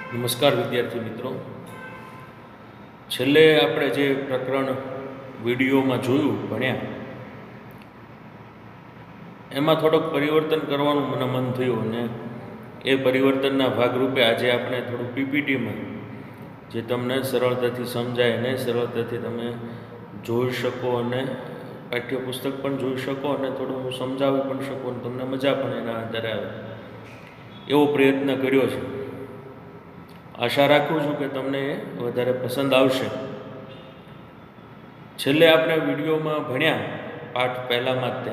નમસ્કાર વિદ્યાર્થી મિત્રો. છેલ્લે આપણે જે પ્રકરણ વિડીયોમાં જોયું ભણ્યા એમાં થોડોક પરિવર્તન કરવાનું મને મન થયું અને એ પરિવર્તનના ભાગરૂપે આજે આપણે થોડું પીપીટીમાં જે તમને સરળતાથી સમજાય અને સરળતાથી તમે જોઈ શકો અને પાઠ્યપુસ્તક પણ જોઈ શકો અને થોડું હું સમજાવી પણ શકું અને તમને મજા પણ એના આધારે આવે એવો પ્રયત્ન કર્યો છે. આશા રાખું છું કે તમને એ વધારે પસંદ આવશે. છેલ્લે આપણે વિડીયોમાં ભણ્યા પાઠ પહેલામાં જ તે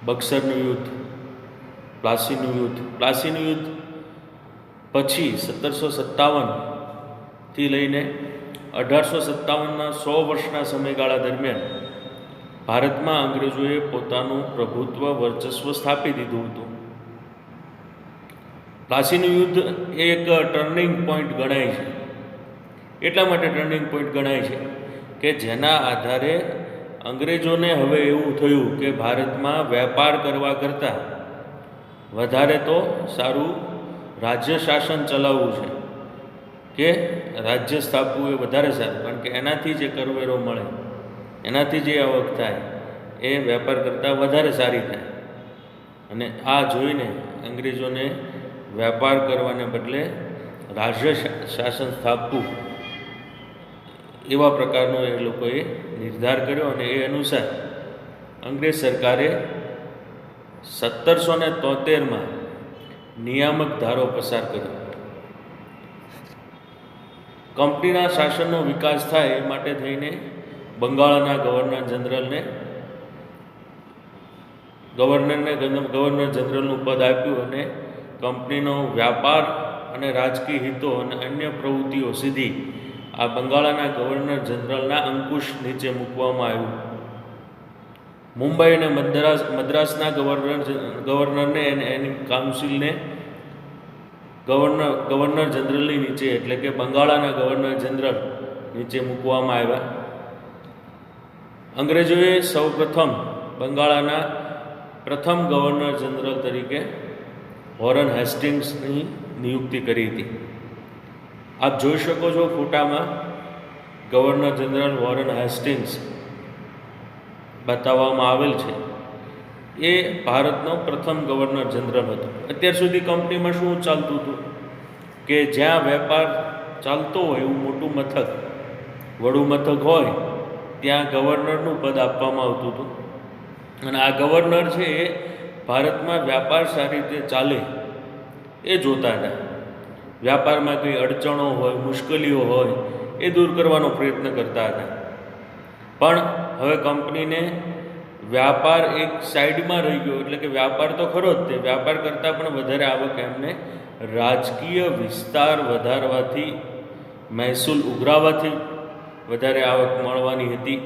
બક્સરનું યુદ્ધ, પ્લાસીનું યુદ્ધ. પ્લાસીનું યુદ્ધ પછી 1757થી લઈને 1857ના 100 વર્ષના સમયગાળા દરમિયાન ભારતમાં અંગ્રેજોએ પોતાનું પ્રભુત્વ વર્ચસ્વ સ્થાપી દીધું હતું. પ્લાસીનું યુદ્ધ એ એક ટર્નિંગ પોઈન્ટ ગણાય છે. એટલા માટે ટર્નિંગ પોઈન્ટ ગણાય છે કે જેના આધારે અંગ્રેજોને હવે એવું થયું કે ભારતમાં વેપાર કરવા કરતાં વધારે તો સારું રાજ્ય શાસન ચલાવવું છે, કે રાજ્ય સ્થાપવું એ વધારે સારું, કારણ કે એનાથી જે કરવેરો મળે, એનાથી જે આવક થાય એ વેપાર કરતાં વધારે સારી થાય. અને આ જોઈને અંગ્રેજોને વેપાર કરવાને બદલે રાજ્ય શાસન સ્થાપવું એવા પ્રકારનો એ લોકોએ નિર્ધાર કર્યો અને એ અનુસાર અંગ્રેજ સરકારે 1773માં નિયામક ધારો પસાર કર્યો. કંપનીના શાસનનો વિકાસ થાય એ માટે થઈને બંગાળના ગવર્નરને ગવર્નર જનરલનું પદ આપ્યું અને કંપનીનો વ્યાપાર અને રાજકીય હિતો અને અન્ય પ્રવૃત્તિઓ સીધી આ બંગાળના ગવર્નર જનરલના અંકુશ નીચે મૂકવામાં આવ્યું. મુંબઈ અને મદ્રાસના ગવર્નરને એની કાઉન્સિલને ગવર્નર જનરલની નીચે, એટલે કે બંગાળના ગવર્નર જનરલ નીચે મૂકવામાં આવ્યા. અંગ્રેજોએ સૌપ્રથમ બંગાળના પ્રથમ ગવર્નર જનરલ તરીકે વોરન હેસ્ટિંગ્સની નિયુક્તિ કરી હતી. આપ જોઈ શકો છો ફોટામાં ગવર્નર જનરલ વોરન હેસ્ટિંગ્સ બતાવવામાં આવેલ છે. એ ભારતનો પ્રથમ ગવર્નર જનરલ હતો. અત્યાર સુધી કંપનીમાં શું ચાલતું હતું કે જ્યાં વેપાર ચાલતો હોય એવું મોટું મથક, વડું મથક હોય ત્યાં ગવર્નરનું પદ આપવામાં આવતું હતું. અને આ ગવર્નર છે એ ભારતમાં વ્યાપાર સારી રીતે ચાલે એ જોતા હતા. વ્યાપારમાં કંઈ અડચણો હોય, મુશ્કેલીઓ હોય એ દૂર કરવાનો પ્રયત્ન કરતા હતા. પણ હવે કંપનીને વ્યાપાર એક સાઈડમાં રહી ગયો, એટલે કે વ્યાપાર તો ખરો જ, તે વ્યાપાર કરતાં પણ વધારે આવક એમને રાજકીય વિસ્તાર વધારવાથી, મહેસૂલ ઉઘરાવવાથી વધારે આવક મળવાની હતી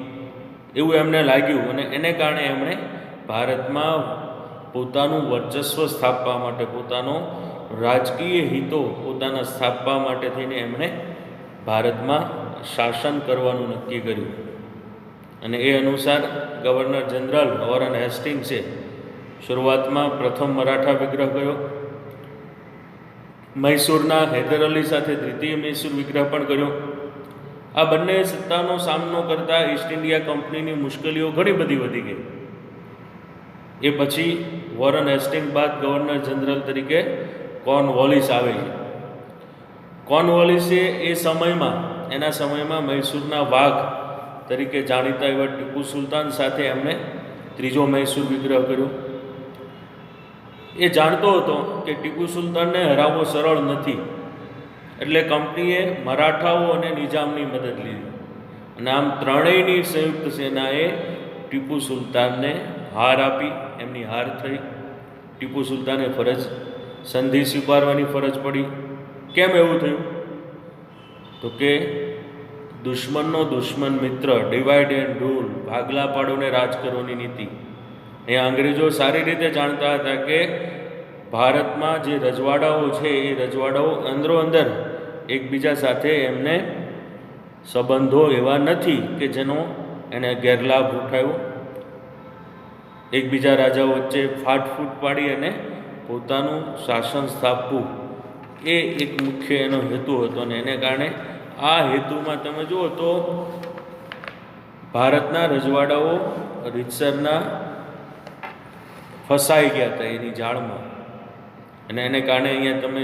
એવું એમને લાગ્યું. અને એને કારણે એમણે ભારતમાં પોતાનું વર્ચસ્વ સ્થાપવા માટે, પોતાનો રાજકીય હિતો પોતાના સ્થાપવા માટે થઈને એમણે ભારતમાં શાસન કરવાનું નક્કી કર્યું. અને એ અનુસાર ગવર્નર જનરલ વોરન હેસ્ટિંગ્સે શરૂઆતમાં પ્રથમ મરાઠા વિગ્રહ કર્યો. મૈસૂરના હૈદર અલી સાથે દ્વિતીય મૈસૂર વિગ્રહ પણ કર્યો. આ બંને સત્તાનો સામનો કરતા ઈસ્ટ ઇન્ડિયા કંપનીની મુશ્કેલીઓ ઘણી બધી વધી ગઈ. એ પછી વોરન હેસ્ટિંગ બાદ ગવર્નર જનરલ તરીકે કોર્નવોલિસ આવે છે. કોર્નવોલિસે એના સમયમાં મૈસૂરના વાઘ તરીકે જાણીતા એવા ટીપુ સુલતાન સાથે એમણે ત્રીજો મૈસૂર વિગ્રહ કર્યો. એ જાણતો હતો કે ટીપુ સુલતાનને હરાવવો સરળ નથી, એટલે કંપનીએ મરાઠાઓ અને નિજામની મદદ લીધી. અને આમ ત્રણેયની સંયુક્ત સેનાએ ટીપુ સુલતાનને હાર આપી. એમની હાર થઈ. ટીપુ સુલતાને સંધિ સ્વીકારવાની ફરજ પડી. કેમ એવું થયું? તો કે દુશ્મનનો દુશ્મન મિત્ર, ડિવાઈડ એન્ડ રૂલ, ભાગલા પાડોને રાજ કરવાની નીતિ. એ અંગ્રેજો સારી રીતે જાણતા હતા કે ભારતમાં જે રજવાડાઓ છે એ રજવાડાઓ અંદરો અંદર એકબીજા સાથે એમને સંબંધો એવા નથી કે જેનો એને ગેરલાભ ઉઠાવ્યો. એકબીજા રાજાઓ વચ્ચે ફાટફૂટ પાડી અને પોતાનું શાસન સ્થાપવું એ એક મુખ્ય એનો હેતુ હતો. અને એને કારણે આ હેતુમાં તમે જુઓ તો ભારતના રજવાડાઓ રીતસરના ફસાઈ ગયા હતા એની જાળમાં. અને એને કારણે અહીંયા તમે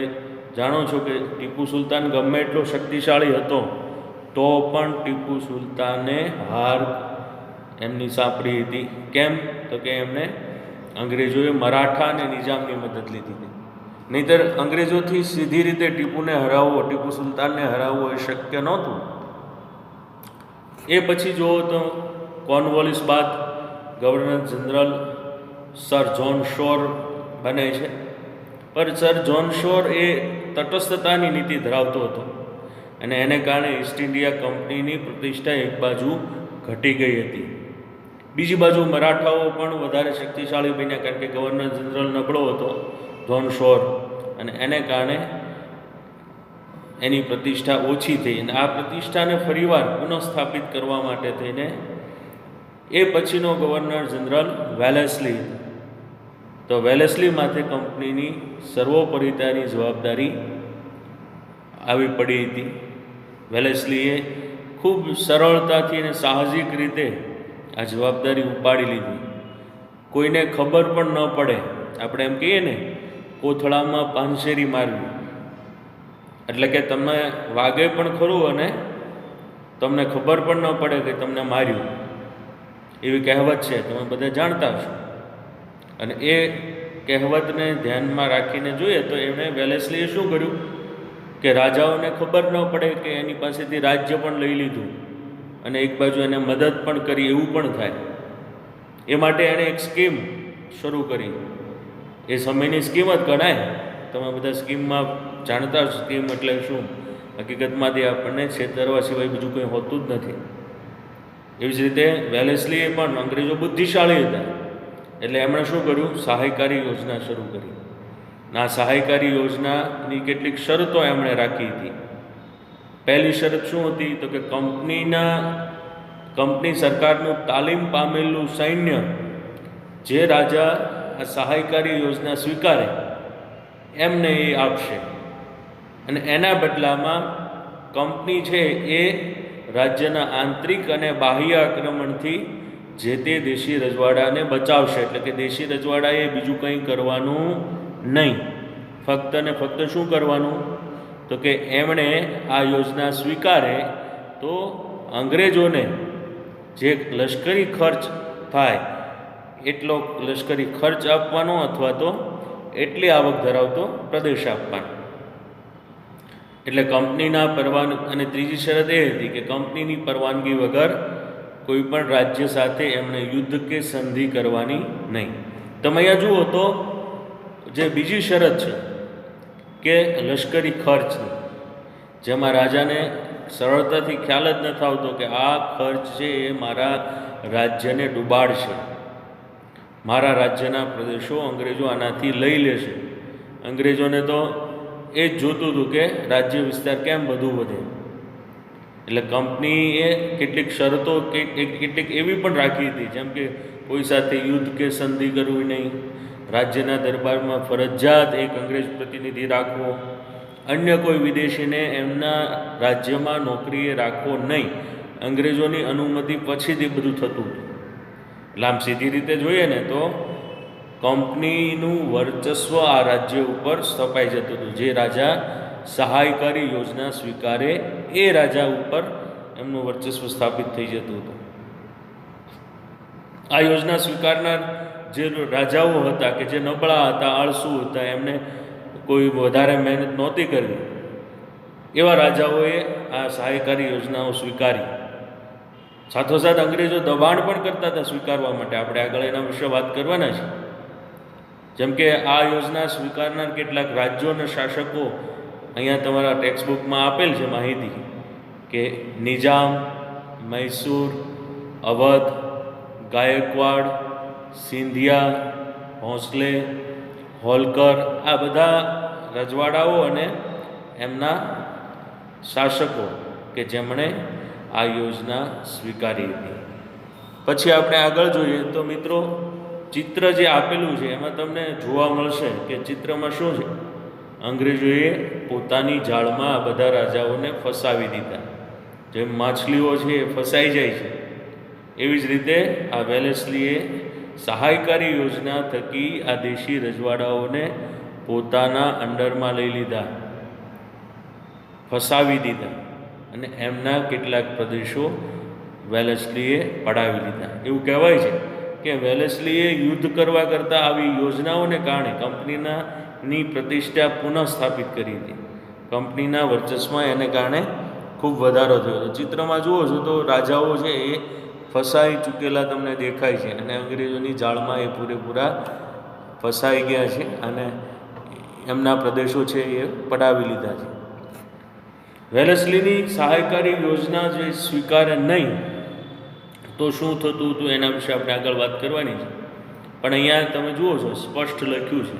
જાણો છો કે ટીપુ સુલતાન ગમે એટલો શક્તિશાળી હતો તો પણ ટીપુ સુલતાને હાર એમની સાંપડી હતી. કેમ? તો કે એમને અંગ્રેજોએ મરાઠા અને નિજામની મદદ લીધી હતી. નહીંતર અંગ્રેજોથી સીધી રીતે ટીપુ સુલતાનને હરાવવો એ શક્ય નહોતું. એ પછી જુઓ તો કોર્નવોલિસ બાદ ગવર્નર જનરલ સર જ્હોન શોર બને છે. પણ સર જ્હોન શોર એ તટસ્થતાની નીતિ ધરાવતો હતો અને એને કારણે ઈસ્ટ ઇન્ડિયા કંપનીની પ્રતિષ્ઠા એક બાજુ ઘટી ગઈ હતી. બીજી બાજુ મરાઠાઓ પણ વધારે શક્તિશાળી બન્યા, કારણ કે ગવર્નર જનરલ નબળો હતો જ્હોન શોર, અને એને કારણે એની પ્રતિષ્ઠા ઓછી થઈ. અને આ પ્રતિષ્ઠાને ફરીવાર પુનઃસ્થાપિત કરવા માટે થઈને એ પછીનો ગવર્નર જનરલ વેલેસ્લી, તો વેલેસ્લી માથે કંપનીની સર્વોપરિતાની જવાબદારી આવી પડી હતી. વેલેસ્લીએ ખૂબ સરળતાથી અને સાહજિક રીતે આ જવાબદારી ઉપાડી લીધી. કોઈને ખબર પણ ન પડે, આપણે એમ કહીએ ને કોથળામાં પાંચેરી મારવી, એટલે કે તમને વાગે પણ ખરું અને તમને ખબર પણ ન પડે કે તમને માર્યું, એવી કહેવત છે, તમે બધા જાણતા હશો. અને એ કહેવતને ધ્યાનમાં રાખીને જોઈએ તો એમણે વેલેસ્લીએ શું કર્યું કે રાજાઓને ખબર ન પડે કે એની પાસેથી રાજ્ય પણ લઈ લીધું અને એક બાજુ એને મદદ પણ કરી, એવું પણ થાય. એ માટે એણે એક સ્કીમ શરૂ કરી. એ સમયની સ્કીમ જ ગણાય. તમે બધા સ્કીમમાં જાણતા છો સ્કીમ એટલે શું. હકીકતમાંથી આપણને છેતરવા સિવાય બીજું કંઈ હોતું જ નથી. એવી જ રીતે વેલેસ્લીએ પણ, અંગ્રેજો બુદ્ધિશાળી હતા એટલે એમણે શું કર્યું, સહાયકારી યોજના શરૂ કરી. આ સહાયકારી યોજનાની કેટલીક શરતો એમણે રાખી હતી. પહેલી શરત શું હતી તો કે કંપની સરકારનું તાલીમ પામેલું સૈન્ય જે રાજા આ સહાયકારી યોજના સ્વીકારે એમને એ આપશે, અને એના બદલામાં કંપની છે એ રાજ્યના આંતરિક અને બાહ્ય આક્રમણથી જે તે દેશી રજવાડાને બચાવશે. એટલે કે દેશી રજવાડાએ બીજું કંઈ કરવાનું નહીં, ફક્ત ને ફક્ત શું કરવાનું તો કે એમણે આ યોજના સ્વીકારે તો અંગ્રેજોને જે લશ્કરી ખર્ચ થાય એટલો લશ્કરી ખર્ચ આપવાનો અથવા તો એટલી આવક ધરાવતો પ્રદેશ આપવાનો. એટલે કંપનીના પરવાનગી, અને ત્રીજી શરત એ હતી કે કંપનીની પરવાનગી વગર કોઈ પણ રાજ્ય સાથે એમણે યુદ્ધ કે સંધિ કરવાની નહીં. તમે અહીંયા જુઓ તો જે બીજી શરત છે કે લશ્કરી ખર્ચની, જેમાં રાજાને સરળતાથી ખ્યાલ જ નથી આવતો કે આ ખર્ચ છે એ મારા રાજ્યને ડૂબાડશે, મારા રાજ્યના પ્રદેશો અંગ્રેજો આનાથી લઈ લેશે. અંગ્રેજોને તો એ જ જોતું હતું કે રાજ્ય વિસ્તાર કેમ બધું વધે. એટલે કંપનીએ કેટલીક શરતો કેટલીક એવી પણ રાખી હતી, જેમ કે કોઈ સાથે યુદ્ધ કે સંધિ કરવી નહીં, રાજ્યના દરબારમાં ફરજિયાત એક અંગ્રેજ પ્રતિનિધિ રાખવો, અન્ય કોઈ વિદેશીને એમના રાજ્યમાં નોકરીએ રાખવો નહીં. અંગ્રેજોની અનુમતિ પછી જ એ બધું થતું હતું. એટલે આમ સીધી રીતે જોઈએ ને તો કંપનીનું વર્ચસ્વ આ રાજ્ય ઉપર સ્થપાઈ જતું હતું. જે રાજા સહાયકારી યોજના સ્વીકારે એ રાજા ઉપર એમનું વર્ચસ્વ સ્થાપિત થઈ જતું હતું. આ યોજના સ્વીકારનાર જે રાજાઓ હતા કે જે નબળા હતા, આળસુ હતા, એમને કોઈ વધારે મહેનત નહોતી કરવી, એવા રાજાઓએ આ સહાયકારી યોજનાઓ સ્વીકારી. સાથોસાથ અંગ્રેજો દબાણ પણ કરતા હતા સ્વીકારવા માટે. આપણે આગળ એના વિશે વાત કરવાના છે. જેમ કે આ યોજના સ્વીકારનાર કેટલાક રાજ્યો અને શાસકો અહીંયા તમારા ટેક્સ્ટબુકમાં આપેલ છે માહિતી કે નિજામ, મૈસૂર, અવધ, ગાયકવાડ, સિંધિયા, ભોંસલે, હોલકર, આ બધા રજવાડાઓ અને એમના શાસકો કે જેમણે આ યોજના સ્વીકારી હતી. પછી આપણે આગળ જોઈએ તો મિત્રો ચિત્ર જે આપેલું છે એમાં તમને જોવા મળશે કે ચિત્રમાં શું છે અંગ્રેજોએ પોતાની જાળમાં આ બધા રાજાઓને ફસાવી દીધા. જેમ માછલીઓ છે એ ફસાઈ જાય છે, એવી જ રીતે આ વેલેસ્લીએ સહાયકારી યોજના થકી આ દેશી રજવાડાઓને પોતાના અંડરમાં લઈ લીધા, ફસાવી દીધા અને એમના કેટલાક પ્રદેશો વેલેસ્લીએ પડાવી લીધા. એવું કહેવાય છે કે વેલેસ્લીએ યુદ્ધ કરવા કરતાં આવી યોજનાઓને કારણે કંપનીની પ્રતિષ્ઠા પુનઃ સ્થાપિત કરી હતી. કંપનીના વર્ચસ્વમાં એને કારણે ખૂબ વધારો થયો હતો. ચિત્રમાં જુઓ છો તો રાજાઓ છે એ ફસાઈ ચૂકેલા તમને દેખાય છે અને અંગ્રેજોની જાળમાં એ પૂરેપૂરા ફસાઈ ગયા છે અને એમના પ્રદેશો છે એ પડાવી લીધા છે. વેલેસ્લીની સહાયકારી યોજના જે સ્વીકારે નહીં તો શું થતું હતું એના વિશે આપણે આગળ વાત કરવાની છે. પણ અહીંયા તમે જુઓ છો સ્પષ્ટ લખ્યું છે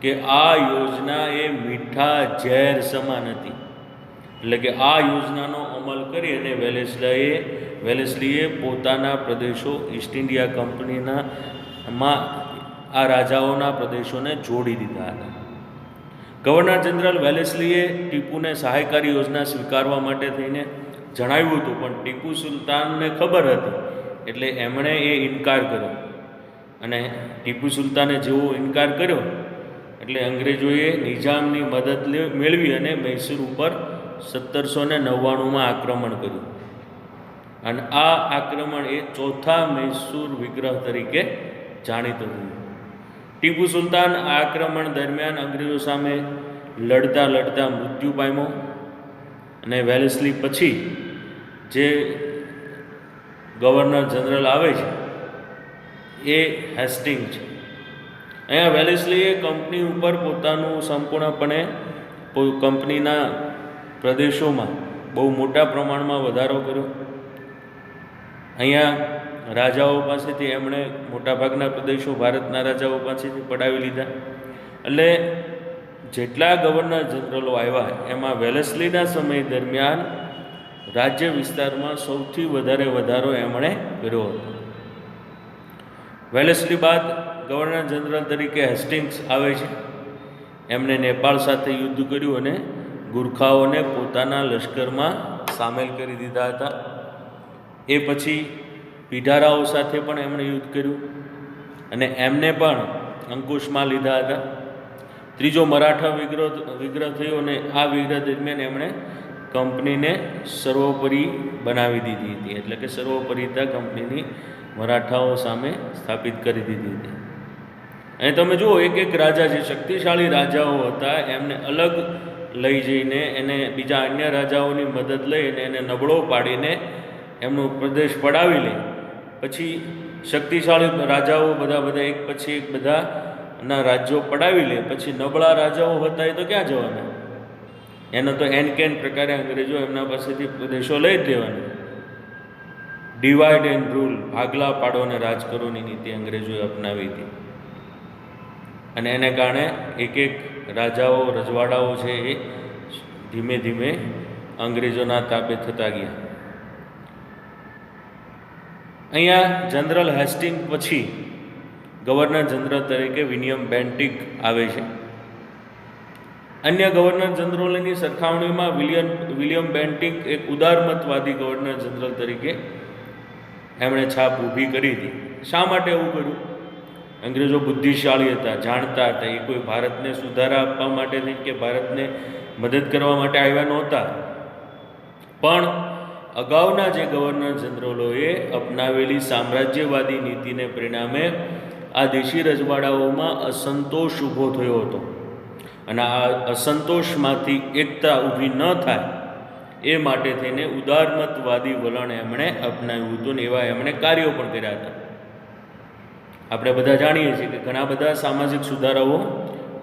કે આ યોજના એ મીઠા ઝેર સમાન હતી. એટલે કે આ યોજનાનો અમલ કરી અને વેલેસ્લીએ પોતાના પ્રદેશો ઈસ્ટ ઇન્ડિયા કંપનીમાં આ રાજાઓના પ્રદેશોને જોડી દીધા હતા. ગવર્નર જનરલ વેલેસ્લીએ ટીપુને સહાયકારી યોજના સ્વીકારવા માટે થઈને જણાવ્યું હતું, પણ ટીપુ સુલતાનને ખબર હતી એટલે એમણે એ ઇનકાર કર્યો. અને ટીપુ સુલતાને જેવો ઇનકાર કર્યો એટલે અંગ્રેજોએ નિઝામની મદદ મેળવી અને મૈસૂર ઉપર 1799માં આક્રમણ કર્યું. અને આ આક્રમણ એ ચોથા મૈસૂર વિગ્રહ તરીકે જાણીતું થયું. ટીપુ સુલતાન આ આક્રમણ દરમિયાન અંગ્રેજો સામે લડતા લડતા મૃત્યુ પામ્યો અને વેલેસ્લી પછી જે ગવર્નર જનરલ આવે છે એ હેસ્ટિંગ છે. અહીંયા વેલેસ્લીએ કંપની ઉપર પોતાનું સંપૂર્ણપણે કંપનીના પ્રદેશોમાં બહુ મોટા પ્રમાણમાં વધારો કર્યો. અહીંયા રાજાઓ પાસેથી એમણે મોટાભાગના પ્રદેશો ભારતના રાજાઓ પાસેથી પડાવી લીધા. એટલે જેટલા ગવર્નર જનરલો આવ્યા એમાં વેલેસ્લીના સમય દરમિયાન રાજ્ય વિસ્તારમાં સૌથી વધારે વધારો એમણે કર્યો હતો. વેલેસ્લી બાદ ગવર્નર જનરલ તરીકે હેસ્ટિંગ્સ આવે છે. એમણે નેપાળ સાથે યુદ્ધ કર્યું અને ગુરખાઓને પોતાના લશ્કરમાં સામેલ કરી દીધા હતા. એ પછી પીઢારાઓ સાથે પણ એમણે યુદ્ધ કર્યું અને એમને પણ અંકુશમાં લીધા હતા. ત્રીજો મરાઠા વિગ્રહ થયો અને આ વિગ્રહ દરમિયાન એમણે કંપનીને સર્વોપરી બનાવી દીધી હતી. એટલે કે સર્વોપરીતા કંપનીની મરાઠાઓ સામે સ્થાપિત કરી દીધી હતી. અને તમે જુઓ એક એક રાજા જે શક્તિશાળી રાજાઓ હતા એમને અલગ લઈ જઈને એને બીજા અન્ય રાજાઓની મદદ લઈને એને નબળો પાડીને એમનો પ્રદેશ પડાવી લે. પછી શક્તિશાળી રાજાઓ બધા એક પછી એક બધાના રાજ્યો પડાવી લે. પછી નબળા રાજાઓ હતા એ તો ક્યાં જવાના? એનો તો એન કેન પ્રકારે અંગ્રેજો એમના પાસેથી પ્રદેશો લઈ જ લેવાના. ડિવાઈડ એન્ડ રૂલ, ભાગલા પાડો અને રાજ કરોની નીતિ અંગ્રેજોએ અપનાવી હતી. અને એને કારણે એક એક રાજાઓ રજવાડાઓ છે એ ધીમે ધીમે અંગ્રેજોના તાબે થતા ગયા. અહીંયા જનરલ હેસ્ટિંગ પછી ગવર્નર જનરલ તરીકે વિલિયમ બેન્ટિક આવે છે. અન્ય ગવર્નર જનરલોની સરખામણીમાં વિલિયમ બેન્ટિક એક ઉદારમતવાદી ગવર્નર જનરલ તરીકે એમણે છાપ ઊભી કરી હતી. શા માટે એવું કર્યું? અંગ્રેજો બુદ્ધિશાળી હતા, જાણતા હતા. એ કોઈ ભારતને સુધારા આપવા માટે નહીં કે ભારતને મદદ કરવા માટે આવ્યા નહોતા. પણ અગાઉના જે ગવર્નર જનરલોએ અપનાવેલી સામ્રાજ્યવાદી નીતિને પરિણામે આ દેશી રજવાડાઓમાં અસંતોષ ઊભો થયો હતો. અને આ અસંતોષમાંથી એકતા ઊભી ન થાય એ માટે થઈને ઉદારમતવાદી વલણ એમણે અપનાવ્યું હતું ને એવા એમણે કાર્યો પણ કર્યા હતા. આપણે બધા જાણીએ છીએ કે ઘણા બધા સામાજિક સુધારાઓ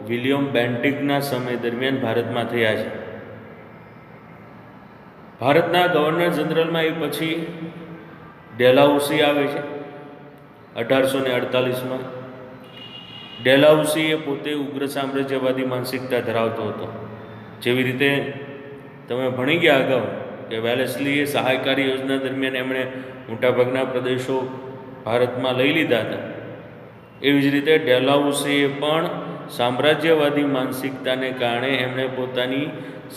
વિલિયમ બેન્ટિકના સમય દરમિયાન ભારતમાં થયા છે. ભારતના ગવર્નર જનરલમાં એ પછી ડેલહાઉસી આવે છે 1848માં. ડેલહાઉસી એ પોતે ઉગ્ર સામ્રાજ્યવાદી માનસિકતા ધરાવતો હતો. જેવી રીતે તમે ભણી ગયા અગાઉ કે વેલેસ્લીએ સહાયકારી યોજના દરમિયાન એમણે મોટાભાગના પ્રદેશો ભારતમાં લઈ લીધા હતા, એવી જ રીતે ડેલહાઉસીએ પણ સામ્રાજ્યવાદી માનસિકતાને કારણે એમણે પોતાની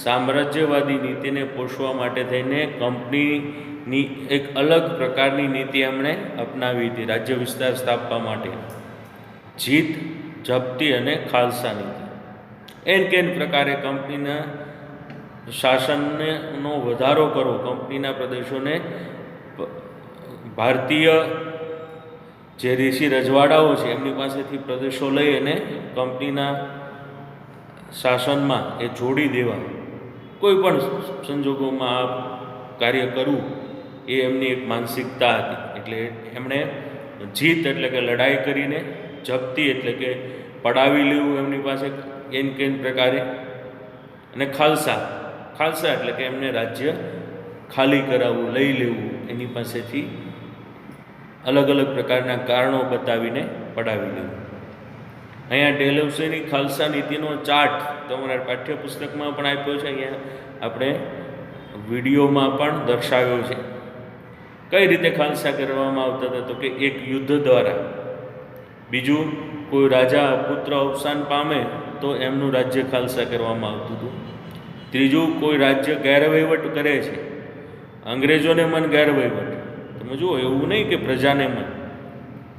સામ્રાજ્યવાદી નીતિને પોષવા માટે થઈને કંપનીની એક અલગ પ્રકારની નીતિ એમણે અપનાવી હતી રાજ્ય વિસ્તાર સ્થાપવા માટે. જીત, જપ્તી અને ખાલસા નીતિ. એન કેન પ્રકારે કંપનીના શાસનનો વધારો કરવો, કંપનીના પ્રદેશોને ભારતીય જે ઋષિ રજવાડાઓ છે એમની પાસેથી પ્રદેશો લઈ અને કંપનીના શાસનમાં એ જોડી દેવા, કોઈ પણ સંજોગોમાં આ કાર્ય કરવું એ એમની એક માનસિકતા હતી. એટલે એમણે જીત એટલે કે લડાઈ કરીને, જપ્તી એટલે કે પડાવી લેવું એમની પાસે એન કેન પ્રકારે, અને ખાલસા એટલે કે એમને રાજ્ય ખાલી કરાવવું, લઈ લેવું, એની પાસેથી અલગ અલગ પ્રકારના કારણો બતાવીને પડાવી લેવું. અહીંયા ડેલહાઉસીની ખાલસા નીતિનો ચાર્ટ તમારા પાઠ્યપુસ્તકમાં પણ આપ્યો છે, અહીંયા આપણે વિડીયોમાં પણ દર્શાવ્યો છે. કઈ રીતે ખાલસા કરવામાં આવતા હતા? તો કે એક યુદ્ધ દ્વારા, બીજું કોઈ રાજા પુત્ર અવસાન પામે તો એમનું રાજ્ય ખાલસા કરવામાં આવતું હતું, ત્રીજું કોઈ રાજ્ય ગેરવહીવટ કરે છે, અંગ્રેજોને મન ગેરવહીવટ, તમે જુઓ એવું નહીં કે પ્રજાને મન,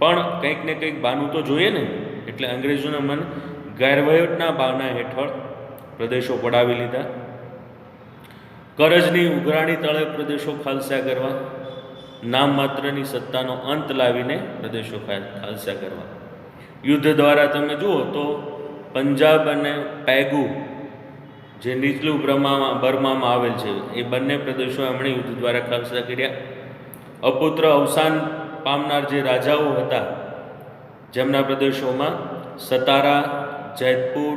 પણ કંઈક ને કંઈક બાનું તો જોઈએ ને, એટલે અંગ્રેજોને મન ગેરવહીવટના ભાવના હેઠળ પ્રદેશો પડાવી લીધા. કરજની ઉઘરાણી તળે પ્રદેશો ખાલસા કરવા, નામ માત્રની સત્તાનો અંત લાવીને પ્રદેશો ખાલસા કરવા. યુદ્ધ દ્વારા તમે જુઓ તો પંજાબ અને પેગુ જે નીચલું બર્મામાં આવેલ છે એ બંને પ્રદેશો એમણે યુદ્ધ દ્વારા ખાલસા કર્યા. અપુત્ર અવસાન પામનાર જે રાજાઓ હતા જેમના પ્રદેશોમાં સતારા, જૈતપુર,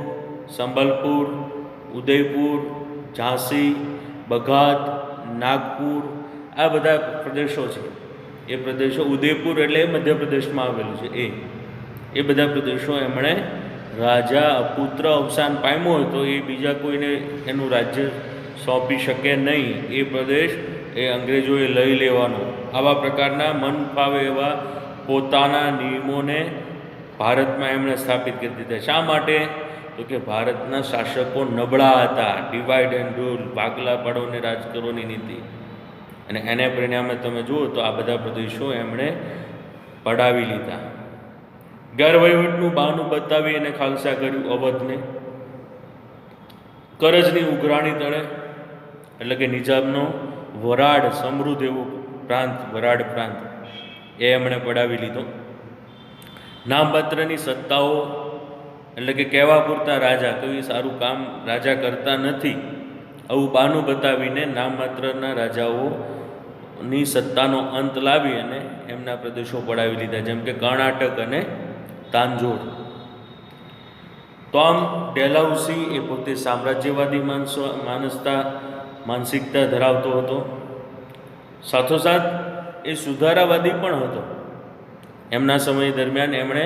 સંબલપુર, ઉદયપુર, ઝાંસી, બઘાત, નાગપુર, આ બધા પ્રદેશો છે. એ પ્રદેશો, ઉદયપુર એટલે મધ્યપ્રદેશમાં આવેલું છે, એ બધા પ્રદેશો એમણે રાજા અપુત્ર અવસાન પામ્યો હોય તો એ બીજા કોઈને એનું રાજ્ય સોંપી શકે નહીં, એ પ્રદેશ એ અંગ્રેજોએ લઈ લેવાનો. આવા પ્રકારના મન ફાવે એવા પોતાના નિયમોને ભારતમાં એમણે સ્થાપિત કરી દીધા. શા માટે? તો કે ભારતના શાસકો નબળા હતા. ડિવાઈડ એન્ડ રૂલ, ભાગલા પાડોને રાજ કરોની નીતિ, અને એને પરિણામે તમે જુઓ તો આ બધા પ્રદેશો એમણે પડાવી લીધા. ગેરવહીવટનું બહાનું બતાવી અને ખાલસા કર્યું અવધને. કરજની ઉઘરાણી તળે એટલે કે નિજામનો વરાડ, સમૃદ્ધ એવો પ્રાંત, વરાડ પ્રાંત, એ એમણે પડાવી લીધો. નામમાત્રની સત્તાઓ એટલે કે કહેવા પૂરતા રાજા, કોઈ સારું કામ રાજા કરતા નથી, આવું બાનું બતાવીને નામમાત્રના રાજાઓની સત્તાનો અંત લાવી અને એમના પ્રદેશો પડાવી લીધા, જેમ કે કર્ણાટક અને તાંજોર. તો આમ ડેલહાઉસી એ પોતે સામ્રાજ્યવાદી માનસિકતા ધરાવતો હતો, સાથોસાથ એ સુધારાવાદી પણ હતો. એમના સમય દરમિયાન એમણે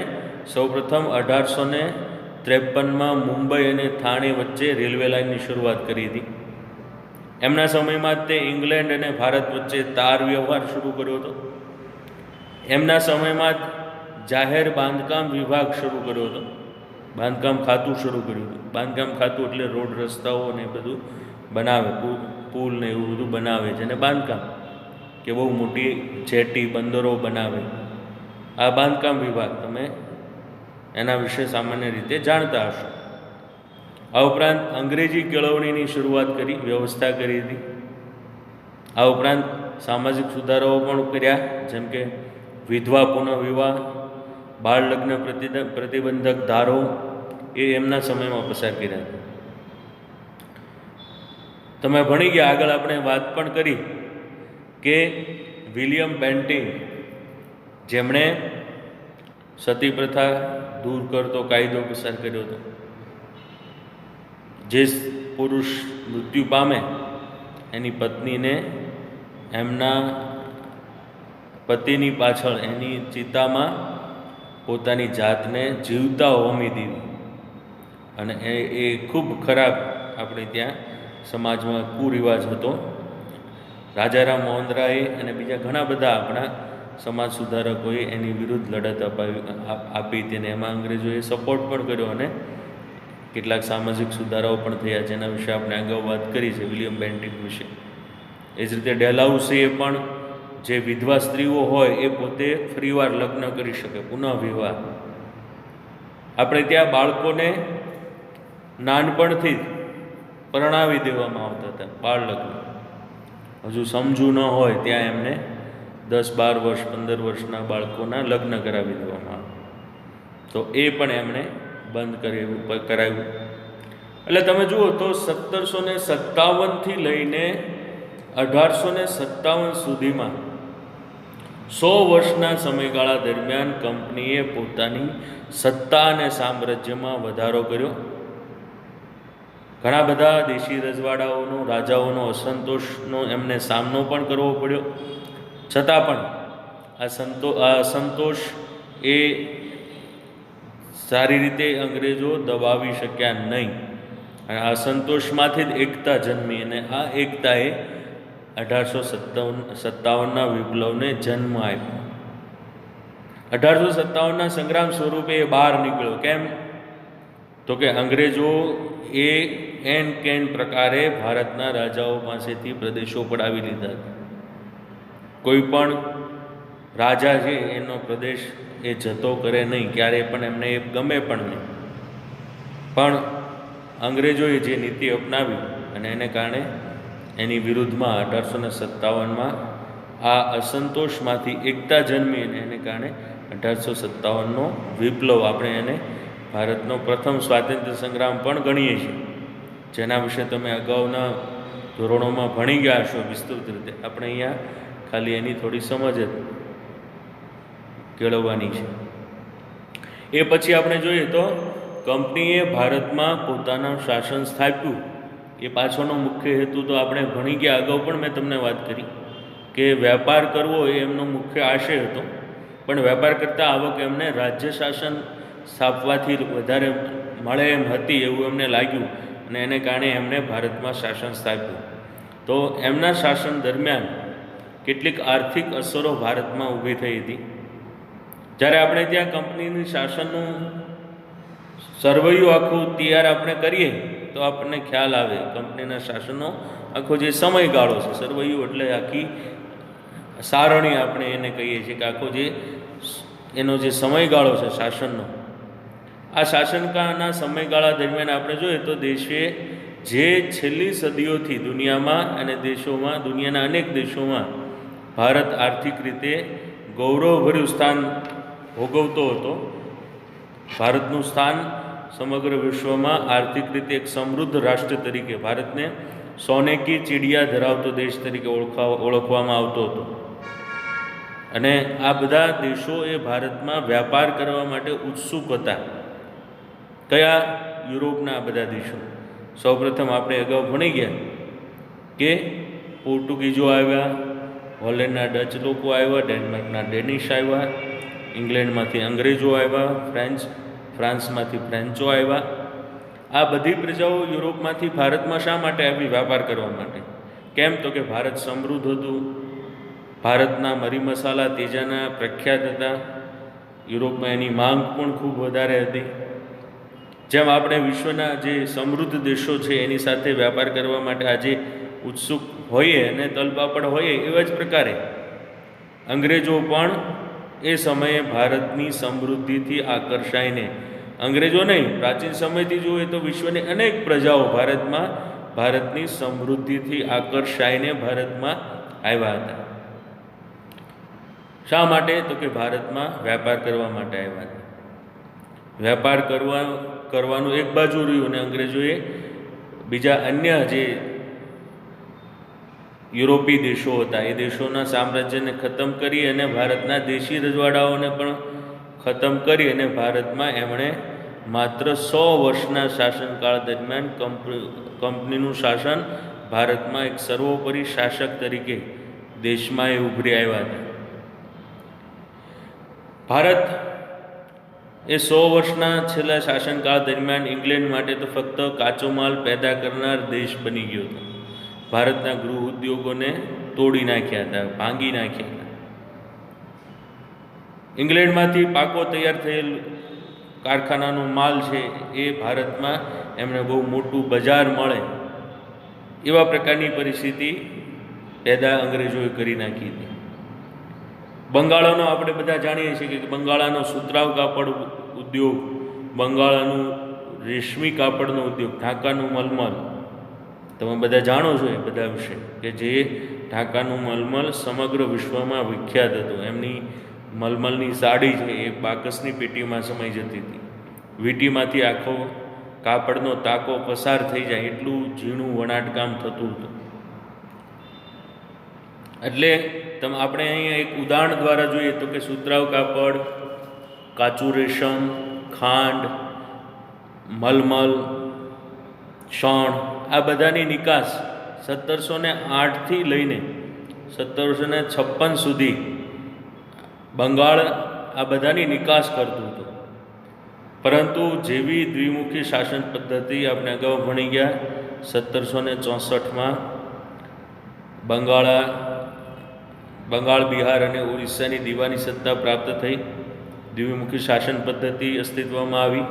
સૌપ્રથમ 1853માં મુંબઈ અને થાણે વચ્ચે રેલવે લાઇનની શરૂઆત કરી હતી. એમના સમયમાં તે ઇંગ્લેન્ડ અને ભારત વચ્ચે તાર વ્યવહાર શરૂ કર્યો હતો. એમના સમયમાં જાહેર બાંધકામ વિભાગ શરૂ કર્યો હતો, બાંધકામ ખાતું શરૂ કર્યું હતું. બાંધકામ ખાતું એટલે રોડ, રસ્તાઓ ને બધું બનાવે, પુલ ને એવું બધું બનાવે છે, અને બાંધકામ કે બહુ મોટી જેટી, બંદરો બનાવે, આ બાંધકામ વિભાગ, તમે એના વિશે સામાન્ય રીતે જાણતા હશો. આ ઉપરાંત અંગ્રેજી કેળવણીની શરૂઆત કરી, વ્યવસ્થા કરી હતી. આ ઉપરાંત સામાજિક સુધારાઓ પણ કર્યા, જેમ કે વિધવા પુનઃવિવાહ, બાળ લગ્ન પ્રતિબંધક ધારો, એ એમના સમયમાં પસાર કર્યા હતા. તમે ભણી ગયા, આગળ આપણે વાત પણ કરી કે વિલિયમ બેન્ટિંગ, જેમણે સતી પ્રથા દૂર કરતો કાયદો પસાર કર્યો હતો. જે પુરુષ મૃત્યુ પામે એની પત્નીને એમના પતિની પાછળ એની ચિતામાં પોતાની જાતને જીવતા હોમી દીધી, અને એ ખૂબ ખરાબ આપણે ત્યાં સમાજમાં કુરિવાજ હતો. રાજારામ મોહન રાય અને બીજા ઘણા બધા આપણા સમાજ સુધારકોએ એની વિરુદ્ધ લડત આપી હતી અને એમાં અંગ્રેજોએ સપોર્ટ પણ કર્યો અને કેટલાક સામાજિક સુધારાઓ પણ થયા, જેના વિશે આપણે અગાઉ વાત કરી છે, વિલિયમ બેન્ટિક વિશે. એ જ રીતે ડેલહાઉસીએ પણ જે વિધવા સ્ત્રીઓ હોય એ પોતે ફરીવાર લગ્ન કરી શકે, પુનઃ વિવાહ. આપણે ત્યાં બાળકોને નાનપણથી જ પરણાવી દેવામાં આવતા હતા, બાળ લગ્ન. હજુ સમજુ ન હોય ત્યાં એમને 10-12 વર્ષ 15 વર્ષના બાળકોના લગ્ન કરાવી દેવામાં આવે. તો એ પણ એમણે બંધ કરાવ્યું. એટલે તમે જુઓ તો 1757થી લઈને 1857 સુધીમાં 100 વર્ષના સમયગાળા દરમિયાન કંપનીએ પોતાની સત્તા અને સામ્રાજ્યમાં વધારો કર્યો. ઘણા બધા દેશી રજવાડાઓનો, રાજાઓનો અસંતોષનો એમને સામનો પણ કરવો પડ્યો. છતાં પણ આ અસંતોષ એ સારી રીતે અંગ્રેજો દબાવી શક્યા નહીં. અને આ અસંતોષમાંથી જ એકતા જન્મી અને આ એકતાએ 1857ના વિપ્લવને જન્મ આપ્યો. 1857ના સંગ્રામ સ્વરૂપે એ બહાર નીકળ્યો. કેમ? તો કે અંગ્રેજો એ એન કેન પ્રકારે ભારતના રાજાઓ પાસેથી પ્રદેશો પડાવી લીધા. કોઈ પણ રાજા છે એનો પ્રદેશ એ જતો કરે નહીં, ક્યારેય પણ એમને એ ગમે પણ નહીં. પણ અંગ્રેજોએ જે નીતિ અપનાવી અને એને કારણે એની વિરુદ્ધમાં 1857માં આ અસંતોષમાંથી એકતા જન્મી અને એને કારણે 1857નો વિપ્લવ, આપણે એને ભારતનો પ્રથમ સ્વાતંત્ર્ય સંગ્રામ પણ ગણીએ છીએ, જેના વિશે તમે અગાઉના ધોરણોમાં ભણી ગયા હશો વિસ્તૃત રીતે. આપણે અહીંયા ખાલી એની થોડી સમજ જ કેળવવાની છે. એ પછી આપણે જોઈએ તો કંપનીએ ભારતમાં પોતાનું શાસન સ્થાપ્યું. એ પાછળનો મુખ્ય હેતુ તો આપણે ભણી ગયા, અગાઉ પણ મેં તમને વાત કરી કે વેપાર કરવો એ એમનો મુખ્ય આશય હતો. પણ વેપાર કરતાં આવક એમને રાજ્ય શાસન સ્થાપવાથી વધારે મળે એમ હતી એવું એમને લાગ્યું અને એને કારણે એમણે ભારતમાં શાસન સ્થાપ્યું. તો એમના શાસન દરમિયાન કેટલીક આર્થિક અસરો ભારતમાં ઊભી થઈ હતી. જ્યારે આપણે ત્યાં કંપનીની શાસનનું સર્વૈયું આખું તૈયાર આપણે કરીએ તો આપણને ખ્યાલ આવે કંપનીના શાસનનો આખો જે સમયગાળો છે. સર્વૈયું એટલે આખી સારણી આપણે એને કહીએ છીએ કે આખો જે એનો જે સમયગાળો છે શાસનનો, આ શાસનકાળના સમયગાળા દરમિયાન આપણે જોઈએ તો દેશે જે છેલ્લી સદીઓથી દુનિયામાં અને દેશોમાં, દુનિયાના અનેક દેશોમાં ભારત આર્થિક રીતે ગૌરવભર્યું સ્થાન ભોગવતો હતો. ભારતનું સ્થાન સમગ્ર વિશ્વમાં આર્થિક રીતે એક સમૃદ્ધ રાષ્ટ્ર તરીકે, ભારતને સોને કી ચીડિયા ધરાવતો દેશ તરીકે ઓળખવામાં આવતો હતો. અને આ બધા દેશો એ ભારતમાં વ્યાપાર કરવા માટે ઉત્સુક હતા. કયા? યુરોપના બધા દેશો. સૌપ્રથમ આપણે અગાઉ ભણી ગયા કે પોર્ટુગીઝો આવ્યા, હોલેન્ડના ડચ લોકો આવ્યા, ડેનમાર્કના ડેનિશ આવ્યા, ઇંગ્લેન્ડમાંથી અંગ્રેજો આવ્યા, ફ્રાન્સમાંથી ફ્રેન્ચો આવ્યા. આ બધી પ્રજાઓ યુરોપમાંથી ભારતમાં શા માટે આવી? વ્યાપાર કરવા માટે. કેમ? તો કે ભારત સમૃદ્ધ હતું, ભારતના મરી મસાલા તેજાના પ્રખ્યાત હતા, યુરોપમાં એની માંગ પણ ખૂબ વધારે હતી. જેમ આપણે વિશ્વના જે સમૃદ્ધ દેશો છે એની સાથે વ્યાપાર કરવા માટે આજે ઉત્સુક હોઈએ અને તલપાપડ હોઈએ, એવા જ પ્રકારે અંગ્રેજો પણ એ સમયે ભારતની સમૃદ્ધિથી આકર્ષાઈને, અંગ્રેજો નહીં, પ્રાચીન સમયથી જોઈએ તો વિશ્વની અનેક પ્રજાઓ ભારતની સમૃદ્ધિથી આકર્ષાઈને ભારતમાં આવ્યા હતા. શા માટે? તો કે ભારતમાં વ્યાપાર કરવા માટે આવ્યા હતા. વ્યાપાર કરવાનું એક બાજુ રહ્યું અને અંગ્રેજોએ બીજા અન્ય જે યુરોપી દેશો હતા એ દેશોના સામ્રાજ્યને ખતમ કરી અને ભારતના દેશી રજવાડાઓને પણ ખતમ કરી અને ભારતમાં એમણે માત્ર 100 વર્ષના શાસનકાળ દરમિયાન કંપનીનું શાસન ભારતમાં એક સર્વોપરી શાસક તરીકે દેશમાં એ ઉભરી આવ્યા હતા. ભારત એ 100 વર્ષના છેલ્લા શાસનકાળ દરમિયાન ઇંગ્લેન્ડ માટે તો ફક્ત કાચો માલ પેદા કરનાર દેશ બની ગયો હતો. ભારતના ગૃહ ઉદ્યોગોને તોડી નાખ્યા હતા, ભાંગી નાખ્યા હતા. ઇંગ્લેન્ડમાંથી પાકો તૈયાર થયેલ કારખાનાનો માલ છે એ ભારતમાં એમને બહુ મોટું બજાર મળે એવા પ્રકારની પરિસ્થિતિ પેદા અંગ્રેજોએ કરી નાખી હતી. બંગાળાનો આપણે બધા જાણીએ છીએ કે બંગાળાનો સુતરાઉ કાપડ ઉદ્યોગ, બંગાળાનું રેશમી કાપડનો ઉદ્યોગ, ઢાકાનું મલમલ, તમે બધા જાણો છો એ બધા વિશે, કે જે ઢાકાનું મલમલ સમગ્ર વિશ્વમાં વિખ્યાત હતું. એમની મલમલની સાડી છે એ બાકસની પેટીમાં સમાઈ જતી હતી. વીંટીમાંથી આખો કાપડનો તાકો પસાર થઈ જાય એટલું ઝીણું વણાટકામ થતું હતું. એટલે આપણે અહીંયા એક ઉદાહરણ દ્વારા જોઈએ તો કે સુતરાઉ કાપડ, કાચું રેશમ, ખાંડ, મલમલ, શણ, આ બધાની નિકાસ 1708થી લઈને 1756 સુધી બંગાળ આ બધાની નિકાસ કરતું હતું. પરંતુ જેવી દ્વિમુખી શાસન પદ્ધતિ આપણે અગાઉ ભણી ગયા, 1764માં બંગાળ, બિહાર અને ઓરિસ્સાની દીવાની સત્તા પ્રાપ્ત થઈ. દ્વિમુખી શાસન પદ્ધતિ અસ્તિત્વમાં આવી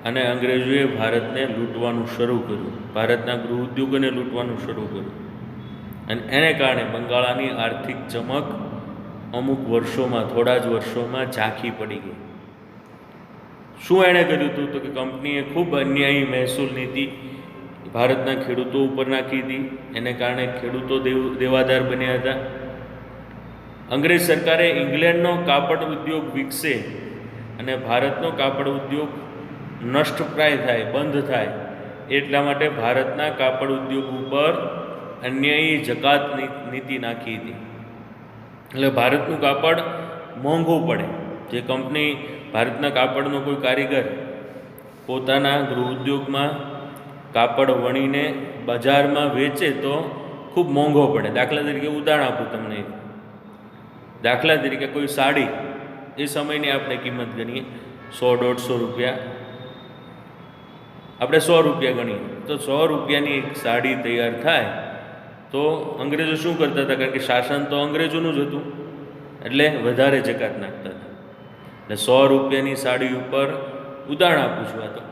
અને અંગ્રેજોએ ભારતને લૂંટવાનું શરૂ કર્યું, ભારતના ગૃહ ઉદ્યોગોને લૂંટવાનું શરૂ કર્યું. અને એને કારણે બંગાળાની આર્થિક ચમક અમુક વર્ષોમાં, થોડા જ વર્ષોમાં ઝાંખી પડી ગઈ. શું એણે કર્યું હતું તો કે કંપનીએ ખૂબ અન્યાયી મહેસૂલ નીતિ ભારતના ખેડૂતો ઉપર નાખી હતી. એને કારણે ખેડૂતો દેવાદાર બન્યા હતા. અંગ્રેજ સરકારે ઇંગ્લેન્ડનો કાપડ ઉદ્યોગ વિકસે અને ભારતનો કાપડ ઉદ્યોગ નષ્ટપ્રાય થાય, બંધ થાય, એટલા માટે ભારતના કાપડ ઉદ્યોગ ઉપર અન્યાયી જકાત નીતિ નાખી હતી. એટલે ભારતનું કાપડ મોંઘું પડે. જે કંપની ભારતના કાપડનો કોઈ કારીગર પોતાના ગૃહ ઉદ્યોગમાં કાપડ વણીને બજારમાં વેચે તો ખૂબ મોંઘો પડે. દાખલા તરીકે ઉદાહરણ આપું તમને. દાખલા તરીકે કોઈ સાડી, એ સમયની આપણે કિંમત ગણીએ 100-150 રૂપિયા, આપણે 100 રૂપિયા ગણીએ તો 100 રૂપિયાની એક સાડી તૈયાર થાય તો અંગ્રેજો શું કરતા હતા? કારણ કે શાસન તો અંગ્રેજોનું જ હતું એટલે વધારે જકાત નાખતા હતા. એટલે 100 રૂપિયાની સાડી ઉપર ઉદાહરણ આપું છું આ તો,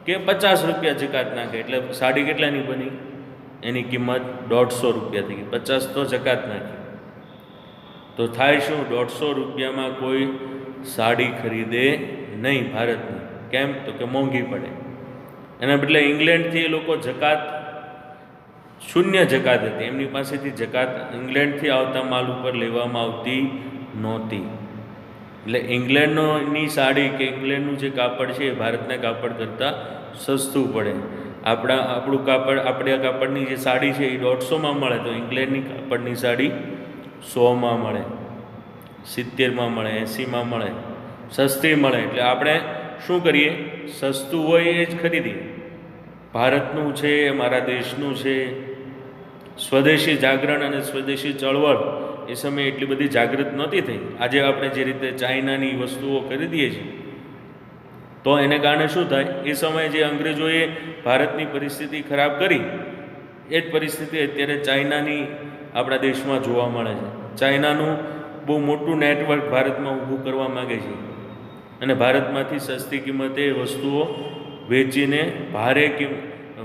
કે 50 રૂપિયા જકાત નાખે એટલે સાડી કેટલાની બની? એની કિંમત 150 રૂપિયા થઈ ગઈ. 50 તો જકાત નાખી તો થાય શું? 150 રૂપિયામાં કોઈ સાડી ખરીદે નહીં ભારતની. કેમ? તો કે મોંઘી પડે. એના બદલે ઇંગ્લેન્ડથી એ લોકો જકાત, શૂન્ય જકાત હતી એમની પાસેથી, જકાત ઇંગ્લેન્ડથી આવતા માલ ઉપર લેવામાં આવતી નહોતી. એટલે ઇંગ્લેન્ડની સાડી કે ઇંગ્લેન્ડનું જે કાપડ છે એ ભારતના કાપડ કરતાં સસ્તું પડે. આપણું કાપડ, આપણા કાપડની જે સાડી છે એ 150માં મળે તો ઇંગ્લેન્ડની કાપડની સાડી 100માં મળે, 70માં મળે, 80માં મળે, સસ્તી મળે. એટલે આપણે શું કરીએ? સસ્તું હોય એ જ ખરીદીએ. ભારતનું છે, મારા દેશનું છે. સ્વદેશી જાગરણ અને સ્વદેશી ચળવળ એ સમયે એટલી બધી જાગૃત નહોતી થઈ. આજે આપણે જે રીતે ચાઇનાની વસ્તુઓ ખરીદીએ છીએ તો એને કારણે શું થાય? એ સમયે જે અંગ્રેજોએ ભારતની પરિસ્થિતિ ખરાબ કરી એ જ પરિસ્થિતિ અત્યારે ચાઇનાની આપણા દેશમાં જોવા મળે છે. ચાઇનાનું બહુ મોટું નેટવર્ક ભારતમાં ઊભું કરવા માગે છે અને ભારતમાંથી સસ્તી કિંમતે વસ્તુઓ વેચીને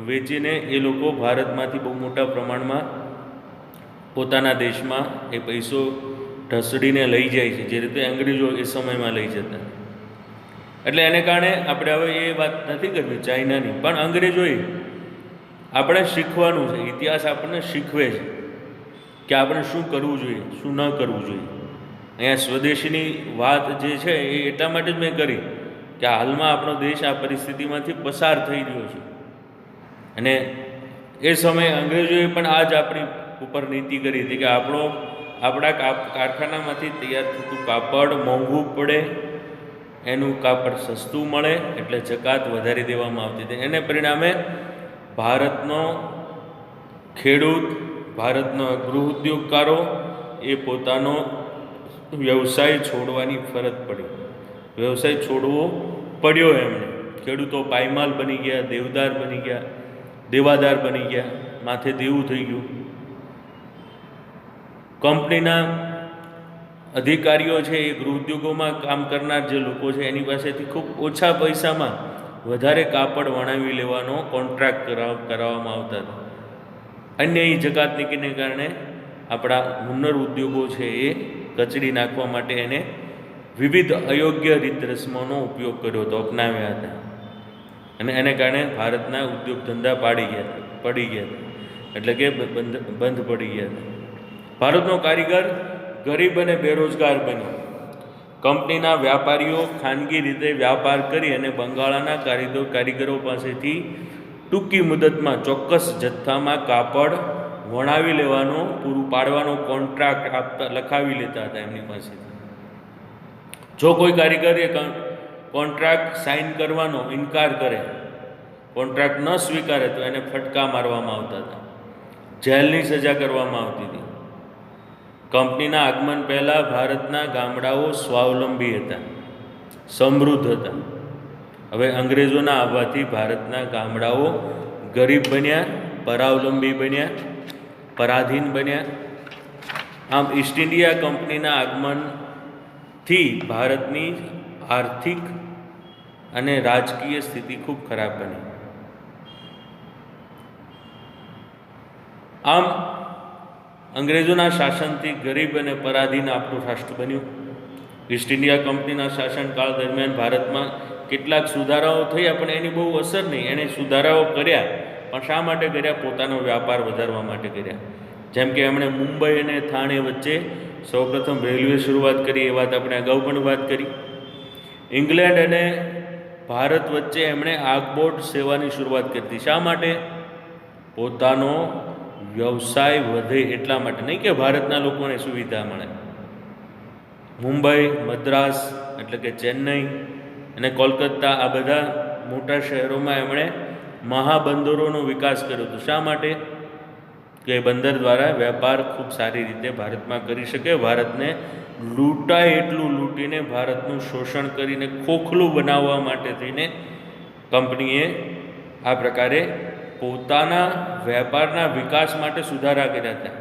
વેચીને એ લોકો ભારતમાંથી બહુ મોટા પ્રમાણમાં પોતાના દેશમાં એ પૈસો ઢસડીને લઈ જાય છે, જે રીતે અંગ્રેજો એ સમયમાં લઈ જતા. એટલે એને કારણે આપણે હવે એ વાત નથી કરવી ચાઇનાની, પણ અંગ્રેજોએ આપણે શીખવાનું છે. ઇતિહાસ આપણને શીખવે છે કે આપણે શું કરવું જોઈએ, શું ન કરવું જોઈએ. અહીંયા સ્વદેશીની વાત જે છે એ એટલા માટે જ મેં કરી કે હાલમાં આપણો દેશ આ પરિસ્થિતિમાંથી પસાર થઈ રહ્યો છે અને એ સમયે અંગ્રેજોએ પણ આ જ આપણી ઉપર નીતિ કરી હતી કે આપણા કારખાનામાંથી તૈયાર થતું કાપડ મોંઘું પડે, એનું કાપડ સસ્તું મળે એટલે જકાત વધારી દેવામાં આવતી હતી. એને પરિણામે ભારતનો ખેડૂત, ભારતનો ગૃહ ઉદ્યોગકારો એ પોતાનો વ્યવસાય છોડવાની ફરજ પડી. વ્યવસાય છોડવો પડ્યો એમને. ખેડૂતો પાયમાલ બની ગયા, દેવદાર બની ગયા, દેવાદાર બની ગયા, માથે દેવું થઈ ગયું. કંપનીના અધિકારીઓ છે એ ગૃહ ઉદ્યોગોમાં કામ કરનાર જે લોકો છે એની પાસેથી ખૂબ ઓછા પૈસામાં વધારે કાપડ વણાવી લેવાનો કોન્ટ્રાક્ટ કરાવવામાં આવતા હતા. અન્ય એ જકાત નીતિને કારણે આપણા હુન્નર ઉદ્યોગો છે એ કચડી નાખવા માટે એને વિવિધ અયોગ્ય રીત રસમોનો ઉપયોગ કર્યો હતો, અપનાવ્યા હતા, અને એને કારણે ભારતના ઉદ્યોગ ધંધા પડી ગયા હતા, એટલે કે બંધ પડી ગયા હતા. ભારતનો કારીગર ગરીબ અને બેરોજગાર બન્યો. કંપનીના વ્યાપારીઓ ખાનગી રીતે વ્યાપાર કરી અને બંગાળના કારીગરો પાસેથી ટૂંકી મુદતમાં ચોક્કસ જથ્થામાં કાપડ વણાવી લેવાનો, પૂરું પાડવાનો કોન્ટ્રાક્ટ લખાવી લેતા હતા એમની પાસેથી. જો કોઈ કારીગર એ કોન્ટ્રાક્ટ સાઇન કરવાનો ઇનકાર કરે, કોન્ટ્રાક્ટ ન સ્વીકારે તો એને ફટકા મારવામાં આવતા હતા, જેલની સજા કરવામાં આવતી હતી. કંપનીના આગમન પહેલાં ભારતના ગામડાઓ સ્વાવલંબી હતા, સમૃદ્ધ હતા. હવે અંગ્રેજોના આવવાથી ભારતના ગામડાઓ ગરીબ બન્યા, પરાવલંબી બન્યા, પરાધીન બન્યા. આમ ઈસ્ટ ઇન્ડિયા કંપનીના આગમનથી ભારતની આર્થિક અને રાજકીય સ્થિતિ ખૂબ ખરાબ બની. આમ અંગ્રેજોના શાસનથી ગરીબ અને પરાધીન આપણું રાષ્ટ્ર બન્યું. ઈસ્ટ ઇન્ડિયા કંપનીના શાસનકાળ દરમિયાન ભારતમાં કેટલાક સુધારાઓ થયા, પણ એની બહુ અસર નહીં. એણે સુધારાઓ કર્યા, પણ શા માટે કર્યા? પોતાનો વ્યાપાર વધારવા માટે કર્યા. જેમ કે એમણે મુંબઈ અને થાણે વચ્ચે સૌપ્રથમ રેલવે શરૂઆત કરી, એ વાત આપણે અગાઉ પણ વાત કરી. ઇંગ્લેન્ડ અને ભારત વચ્ચે એમણે આગબોટ સેવાની શરૂઆત કરી હતી. શા માટે? પોતાનો વ્યવસાય વધે એટલા માટે, નહીં કે ભારતના લોકોને સુવિધા મળે. મુંબઈ, મદ્રાસ એટલે કે ચેન્નઈ અને કોલકાતા, આ બધા મોટા શહેરોમાં એમણે મહાબંદરોનો વિકાસ કર્યો હતો. શા માટે? કે બંદર દ્વારા વેપાર ખૂબ સારી રીતે ભારતમાં કરી શકે. ભારતને લૂંટાય એટલું લૂંટીને ભારતનું શોષણ કરીને ખોખલું બનાવવા માટે થઈને કંપનીએ આ પ્રકારે પોતાના વેપારના વિકાસ માટે સુધારા કર્યા હતા.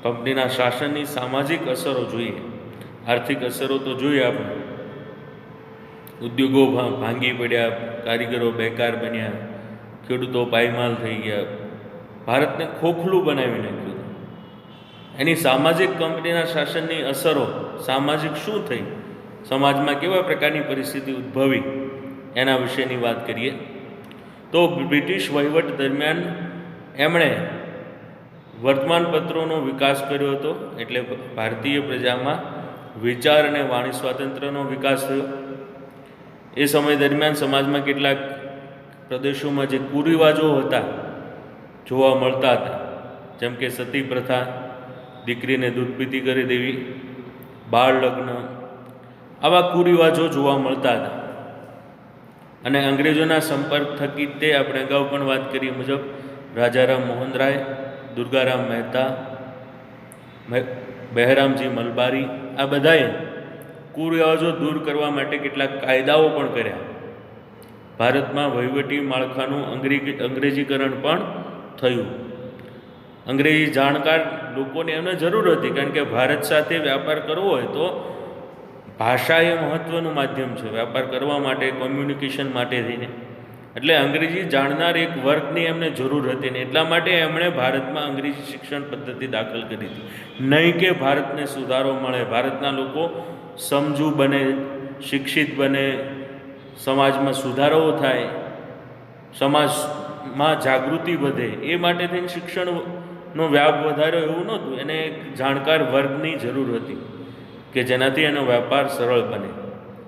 કંપનીના શાસનની સામાજિક અસરો જોઈએ, આર્થિક અસરો તો જોઈએ આપણે. ઉદ્યોગો ભાંગી પડ્યા, કારીગરો બેકાર બન્યા, ખેડૂતો પાયમાલ થઈ ગયા, ભારતને ખોખલું બનાવી નાખ્યું. એની સામાજિક કંપનીના શાસનની અસરો, સામાજિક શું થઈ, સમાજમાં કેવા પ્રકારની પરિસ્થિતિ ઉદ્ભવી, એના વિશેની વાત કરીએ તો બ્રિટિશ વહીવટ દરમિયાન એમણે વર્તમાનપત્રોનો વિકાસ કર્યો હતો, એટલે ભારતીય પ્રજામાં વિચાર અને વાણી સ્વાતંત્ર્યનો વિકાસ થયો. એ સમય દરમિયાન સમાજમાં કેટલાક પ્રદેશોમાં જે કુરિવાજો હતા જોવા મળતા હતા, જેમ કે સતી પ્રથા, દીકરીને દૂધપીતી કરી દેવી, બાળ લગ્ન, આવા કુરિવાજો જોવા મળતા હતા. અને અંગ્રેજોના સંપર્ક થકી તે આપણે અગાઉ પણ વાત કરી મુજબ રાજારામ મોહન રાય, દુર્ગારામ મહેતા, બહેરામજી મલબારી, આ બધાએ કુરિવાજો દૂર કરવા માટે કેટલાક કાયદાઓ પણ કર્યા. ભારતમાં વહીવટી માળખાનું અંગ્રેજીકરણ પણ થયું. અંગ્રેજી જાણકાર લોકોને એમને જરૂર હતી, કારણ કે ભારત સાથે વ્યાપાર કરવો હોય તો ભાષા એ મહત્ત્વનું માધ્યમ છે વ્યાપાર કરવા માટે, કોમ્યુનિકેશન માટે થઈને. એટલે અંગ્રેજી જાણનાર એક વર્ગની એમને જરૂર હતી ને એટલા માટે એમણે ભારતમાં અંગ્રેજી શિક્ષણ પદ્ધતિ દાખલ કરી હતી. નહીં કે ભારતને સુધારો મળે, ભારતના લોકો સમજુ બને, શિક્ષિત બને, સમાજમાં સુધારાઓ થાય, સમાજમાં જાગૃતિ વધે, એ માટે થઈને શિક્ષણનો વ્યાપ વધાર્યો એવું નહોતું. એને એક જાણકાર વર્ગની જરૂર હતી કે જેનાથી એનો વ્યાપાર સરળ બને.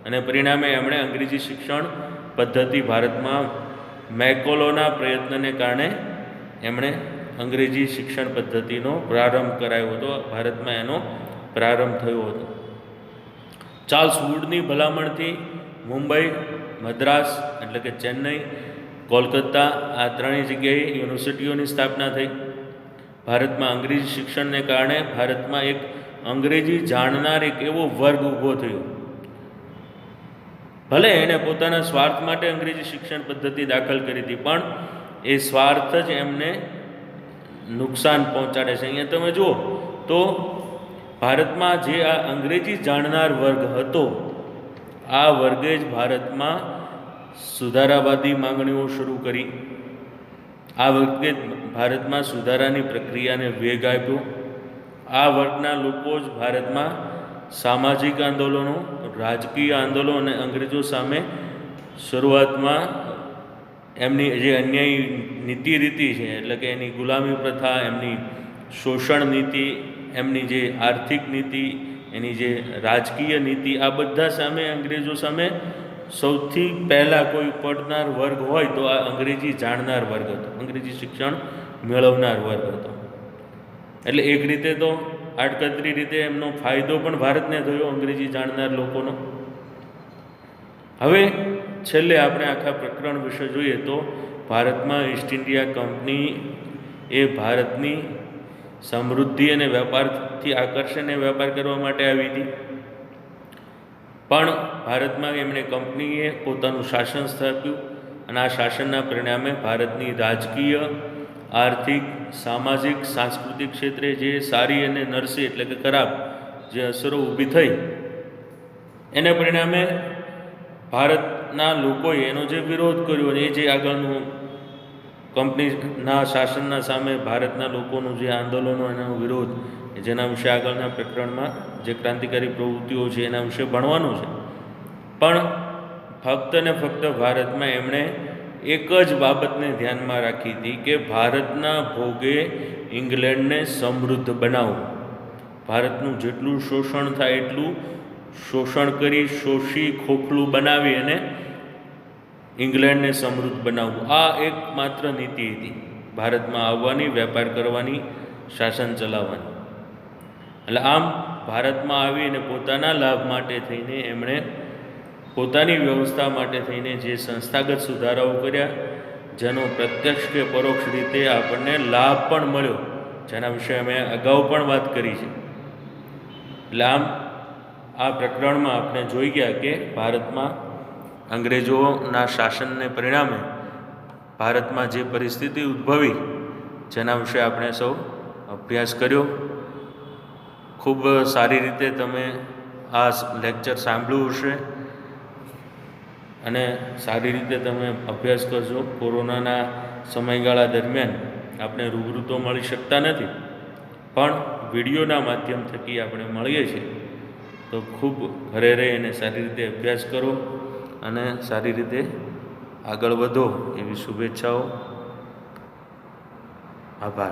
અને પરિણામે એમણે અંગ્રેજી શિક્ષણ પદ્ધતિ ભારતમાં મેકોલોના પ્રયત્નને કારણે એમણે અંગ્રેજી શિક્ષણ પદ્ધતિનો પ્રારંભ કરાયો હતો. ભારતમાં એનો પ્રારંભ થયો હતો. ચાર્લ્સ વુડની ભલામણથી મુંબઈ, મદ્રાસ એટલે કે ચેન્નઈ, કોલકાતા, આ ત્રણેય જગ્યાએ યુનિવર્સિટીઓની સ્થાપના થઈ. ભારતમાં અંગ્રેજી શિક્ષણને કારણે ભારતમાં એક અંગ્રેજી જાણનાર એક એવો વર્ગ ઊભો થયો. ભલે એણે પોતાના સ્વાર્થ માટે અંગ્રેજી શિક્ષણ પદ્ધતિ દાખલ કરી હતી, પણ એ સ્વાર્થ જ એમને નુકસાન પહોંચાડે છે. અહીંયા તમે જુઓ તો ભારતમાં જે આ અંગ્રેજી જાણનાર વર્ગ હતો, આ વર્ગે જ ભારતમાં સુધારાવાદી માંગણીઓ શરૂ કરી. આ વર્ગે ભારતમાં સુધારાની પ્રક્રિયાને વેગ આપ્યો. આ વર્ગના લોકો જ ભારતમાં સામાજિક આંદોલનો, રાજકીય આંદોલનો અને અંગ્રેજો સામે શરૂઆતમાં એમની જે અન્યાયી નીતિ રીતિ છે, એટલે કે એની ગુલામી પ્રથા, એમની શોષણ નીતિ, એમની જે આર્થિક નીતિ, એની જે રાજકીય નીતિ, આ બધા સામે અંગ્રેજો સામે સૌથી પહેલાં કોઈ પડનાર વર્ગ હોય તો આ અંગ્રેજી જાણનાર વર્ગ હતો, અંગ્રેજી શિક્ષણ મેળવનાર વર્ગ હતો. એટલે એક રીતે તો આડકતરી રીતે એમનો ફાયદો પણ ભારતને થયો, અંગ્રેજી જાણનાર લોકોનો. હવે છેલ્લે આપણે આખા પ્રકરણ વિશે જોઈએ તો ભારતમાં ઈસ્ટ ઇન્ડિયા કંપની એ ભારતની સમૃદ્ધિ અને વેપારથી આકર્ષીને વેપાર કરવા માટે આવી હતી. પણ ભારતમાં એમણે કંપનીએ પોતાનું શાસન સ્થાપ્યું અને આ શાસનના પરિણામે ભારતની રાજકીય, આર્થિક, સામાજિક, સાંસ્કૃતિક ક્ષેત્રે જે સારી અને નરસી એટલે કે ખરાબ જે અસરો ઊભી થઈ, એને પરિણામે ભારતના લોકોએ એનો જે વિરોધ કર્યો અને એ જે આગળનું કંપનીના શાસનના સામે ભારતના લોકોનું જે આંદોલનો, એનો વિરોધ, જેના વિશે આગળના પ્રકરણમાં જે ક્રાંતિકારી પ્રવૃત્તિઓ છે એના વિશે ભણવાનું છે. પણ ફક્ત ને ફક્ત ભારતમાં એમણે એક જ બાબતને ધ્યાનમાં રાખી હતી કે ભારતના ભોગે ઇંગ્લેન્ડને સમૃદ્ધ બનાવવું. ભારતનું જેટલું શોષણ થાય એટલું શોષણ કરી, શોષી, ખોખલું બનાવી અને ઇંગ્લેન્ડને સમૃદ્ધ બનાવવું. આ એકમાત્ર નીતિ હતી ભારતમાં આવવાની, વેપાર કરવાની, શાસન ચલાવવાની. એટલે આમ ભારતમાં આવીને પોતાના લાભ માટે થઈને એમણે પોતાની વ્યવસ્થા માટે થઈને જે સંસ્થાગત સુધારાઓ કર્યા, જેનો પ્રત્યક્ષ કે પરોક્ષ રીતે આપણને લાભ પણ મળ્યો, જેના વિશે અમે અગાઉ પણ વાત કરી છે. એટલે આમ આ પ્રકરણમાં આપણે જોઈ ગયા કે ભારતમાં અંગ્રેજોના શાસનને પરિણામે ભારતમાં જે પરિસ્થિતિ ઉદ્ભવી, જેના વિશે આપણે સૌ અભ્યાસ કર્યો. ખૂબ સારી રીતે તમે આ લેક્ચર સાંભળ્યું હશે અને સારી રીતે તમે અભ્યાસ કરજો. કોરોનાના સમયગાળા દરમિયાન આપણે રૂબરૂ તો મળી શકતા નથી, પણ વિડીયોના માધ્યમ થકી આપણે મળીએ છીએ. તો ખૂબ ઘરે રહી અને સારી રીતે અભ્યાસ કરો અને સારી રીતે આગળ વધો એવી શુભેચ્છાઓ. આભાર.